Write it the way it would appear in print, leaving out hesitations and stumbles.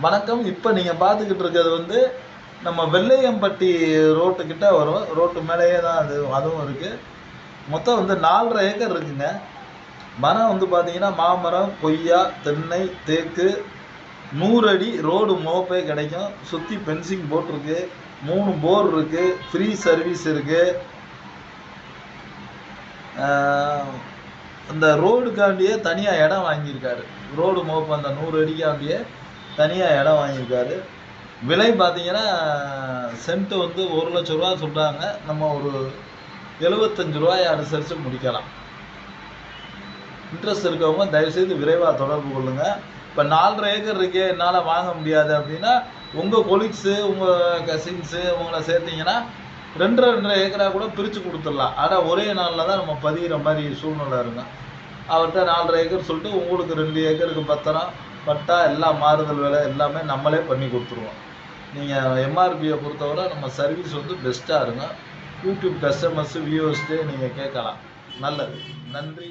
வணக்கம். இப்போ நீங்கள் பார்த்துக்கிட்டு இருக்கிறது வந்து நம்ம வெள்ளையம்பட்டி ரோட்டுக்கிட்ட வரும். ரோட்டு மேலேயே தான் அதுவும் இருக்குது. மொத்தம் வந்து 4.5 ஏக்கர் இருக்குங்க. மரம் வந்து பார்த்தீங்கன்னா மாமரம், கொய்யா, தென்னை, தேக்கு, 100 அடி ரோடு மோப்பே கிடைக்கும். சுற்றி பென்சிங் போட்டிருக்கு. 3 போர் இருக்குது. ஃப்ரீ சர்வீஸ் இருக்குது. இந்த ரோடுக்காண்டியே தனியாக இடம் வாங்கியிருக்காரு. ரோடு மோப்பு அந்த 100 அடிக்காண்டியே தனியாக இடம் வாங்கியிருக்காரு. விலை பார்த்தீங்கன்னா சென்ட்டு வந்து 1 லட்ச ரூபா சொல்கிறாங்க. நம்ம ஒரு 75 ரூபாயை அனுசரித்து முடிக்கலாம். இன்ட்ரெஸ்ட் இருக்கவங்க தயவுசெய்து விரைவாக தொடர்பு கொள்ளுங்கள். இப்போ 4.5 ஏக்கர் இருக்கே என்னால் வாங்க முடியாது அப்படின்னா உங்கள் கொலீக்ஸு, உங்கள் கசின்ஸு உங்களை சேர்த்திங்கன்னா 2.5 ஏக்கராக கூட பிரித்து கொடுத்துடலாம். ஆனால் ஒரே நாளில் தான் நம்ம பதிகிற மாதிரி சூழ்நிலை இருக்கும். அவர்கிட்ட 4.5 ஏக்கர் சொல்லிட்டு உங்களுக்கு 2 ஏக்கருக்கு பத்திரம், பட்டா, எல்லாம் மாறுதல் வேலை எல்லாமே நம்மளே பண்ணி கொடுத்துருவோம். நீங்கள் எம்ஆர்பியை பொறுத்தவரை நம்ம சர்வீஸ் வந்து பெஸ்ட்டாக இருக்கும். யூடியூப் கஸ்டமர்ஸு, வியூவர்ஸ்ட்டே நீங்கள் கேட்கலாம். நல்லது. நன்றி.